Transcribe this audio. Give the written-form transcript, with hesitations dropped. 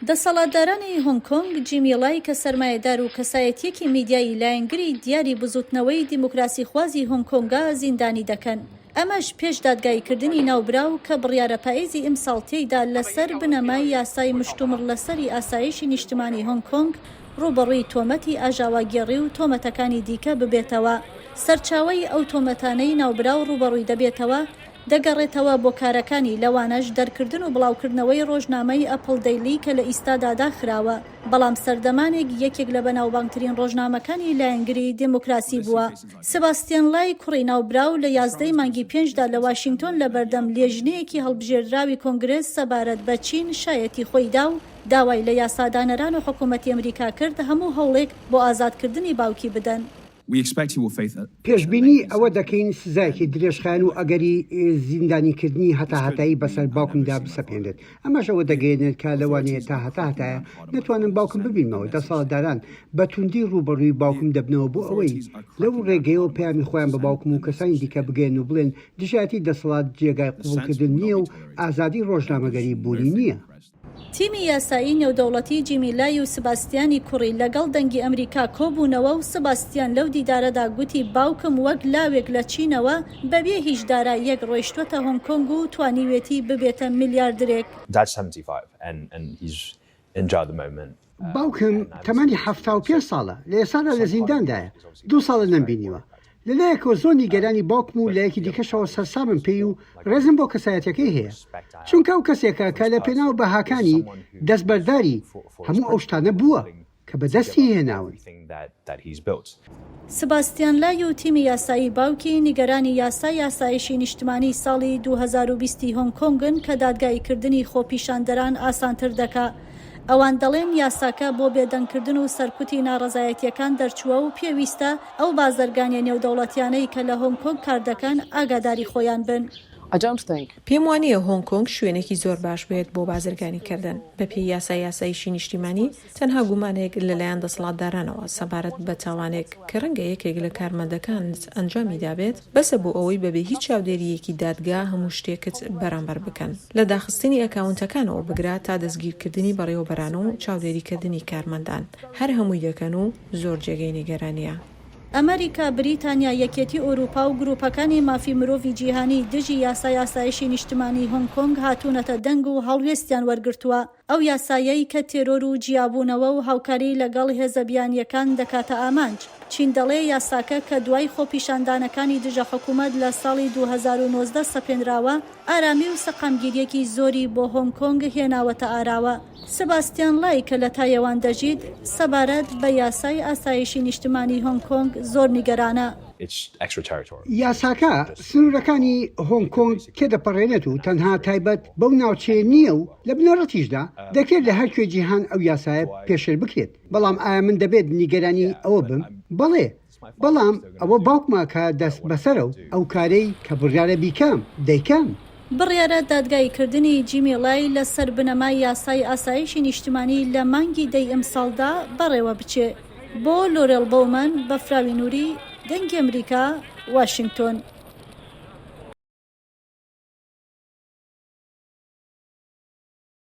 دەسەڵاتدارانی هۆنگ کۆنگ جیمی کە سەرمایەدار و کەسایەتیەکی میدیایی لایەنگری دیاری بزوتنەوەی دیموکراسی خوازی هۆنگ کۆنگا زیندانی دەکەن. ئەمەش پێش دادگایکردنی ناوبراو کە بڕیارە پاییزی ئیمساڵ تێیدا لەسەر بنەمای یاسای مشتومڕ لەسەری ئاسایشی نیشتمانی هۆنگ کۆنگ ڕوبەڕووی تۆمەتی ئاژاواگێڕی و تۆمەتەکانی دیکە ببێتەوە. سەرچاوەی ئەو تۆمەتانەی ناوبراو ڕوبەڕووی دەبێتەوە دەگەڕێتەوە بۆ کارەکانی لەوانەش دەرکردن و بڵاوکردنەوەی ڕۆژنامەی ئەپڵ دەیلی کە لە ئیستادا داخراوە، بەڵام سەردەمانێک یەکێک لە بەناوبانگترین ڕۆژنامەکانی لایەنگری دیموکراسی بووە. سباستیان لای کوڕی ناوبراو لە 11 مانگی 5دا لە واشنگتۆن لە بەردەم لێژنەیەکی هەڵبژێردراوی کۆنگرێس سەبارەت بە چین شایەتی خۆیدا و داوای لە یاسادانەران و حکوومەتی ئەمریکا کرد هەموو هەوڵێک بۆ ئازادکردنی باوکی بدەن. پێشبینی ئەوە دەکەین سزایەکی درێژخایەن و ئەگەری زیندانیکردنی هەتاهەتایی بەسەر باوکمدا بسەپێنێت. ئەمەش ئەوە دەگەێنێت کە لەوانەیە تا هەتایە نتوانم باوکم ببینەوە. دەسەڵاتداران بە توندی ڕوبەڕووی باوکم دەبنەوە بۆ ئەوەی لەو ڕێگەیەوە پەیامی خۆیان بە باوکم و کەسانی دیکە بگەێن و بڵێن دژایەتی دەسەڵات جێگای قوبوڵکردن نییە و ئازادی ڕۆژنامەگەری بوونی نییە. تیمی یاسایی نێودەوڵەتی جیمی لای و سباستیانی کوڕی لەگەڵ دەنگی ئەمریکا کۆبوونەوە و سباستیان لەو دیدارەدا گوتی باوکم وەک لاوێک لە چینەوە بەبێ هیچ داراییەک ڕۆیشتووەتە هۆنگ کۆنگ و توانیوێتی ببێتە میلیاردرێک. باوکم تەمەنی 75 ساڵە، لە ئێسادا لە زینداندایە، 2 ساڵە نەمبینیوە. لەلایەکەوە زۆر نیگەرانی باوکم و لایەکی دیکەشەوە سەرسامم پێی و ڕێزم بۆ کەسایەتەکەی هەیە، چونکە ئەو کەسێکە کە لە پێناو بەهاکانی دەستبەرداری هەموو ئەو شتانە بووە کە بەدەستی هێناون. سباستیان لای و تیمی یاسایی باوکی نیگەرانی یاسای یاسایشی نیشتمانی ساڵی 2020 هۆنگ کۆنگن کە دادگایکردنی خۆپیشاندەران ئاسانتر دەکات. ئەوان دەڵێن یاساکە بۆ بێدەنگکردن و سەرکوتی ناڕەزایەتیەکان دەرچووە و پێویستە ئەو بازرگانیە نێودەوڵەتیانەی کە لە هۆنگ کۆنگ کار دەکەن ئاگاداری خۆیان بن. پێم وانییە هۆنگ کۆنگ شوێنێکی زۆر باش بێت بۆ بازرگانیکردن. بەپێی یاسایشی نیشتیمانی تەنها گومانێک لەلایەن دەسەڵاتدارانەوە سەبارەت بە تاوانێک کە ڕەنگە یەکێک لە کارمەندەکان ئەنجامی دابێت بەسە بۆ ئەوەی بەبێ هیچ چاودێریەکی دادگا هەموو شتێکت بەرامبەر بکەن، لە داخستنی ئەکاونتەکانەوە بگرات تا دەستگیرکردنی بەڕێوەبەران و چاودێریکردنی کارمەندان. هەر هەمووی دەکەن و زۆر جێگەی نیگەرانیە. ئەمریکا، بریتانیا، یەکێتی ئۆروپا و گروپەکانی مافی مرۆڤی جیهانی دژی یاسایشی نیشتمانی هۆنگ کۆنگ هاتوونەتە دەنگ و هەڵوێستیان وەرگرتووە. ئەو یاسایەی کە تێرۆر و جیابوونەوە و هاوکاری لەگەڵ هێزەبیانیەکان دەکاتە ئامانج. چین دەڵێ یاساکە کە دوای خۆپیشاندانەکانی دژە حکوومەت لە ساڵی 2019 سەپێنراوە ئارامی و سەقامگیریەکی زۆری بۆ هۆنگ کۆنگ هێناوەتە ئاراوە. سباستیان لای کە لە تایوان دەژیت سەبارەت بە یاسای ئاسایشی نیشتمانی هۆنگ کۆنگ زۆر نیگەرانە. یاساکە سنوورەکانی هۆنگ کۆنگ تێدەپەڕێنێت و تەنها تایبەت بەو ناوچەیە نییە و لە بنەڕەتیشدا دەکرێت لە هەر کوێ جیهان ئەو یاسایە پێشێر بکرێت. بەڵام ئایا من دەبێت نیگەرانی ئەوە بم؟ بەڵێ، بەڵام ئەوە باوکمە کە دەست بەسەرە و ئەو کارەی کە بڕیارە بیکەم دەیکەم. بڕیارە دادگایکردنی جیمی لای لەسەر بنەمای یاسای ئاسایشی نیشتمانی لە مانگی دەی ئەمساڵدا بەڕێوە بچێ. بۆ لۆرێل بۆومەن بە فراوی نووری، دەنگی ئەمریکا، واشنگتۆن.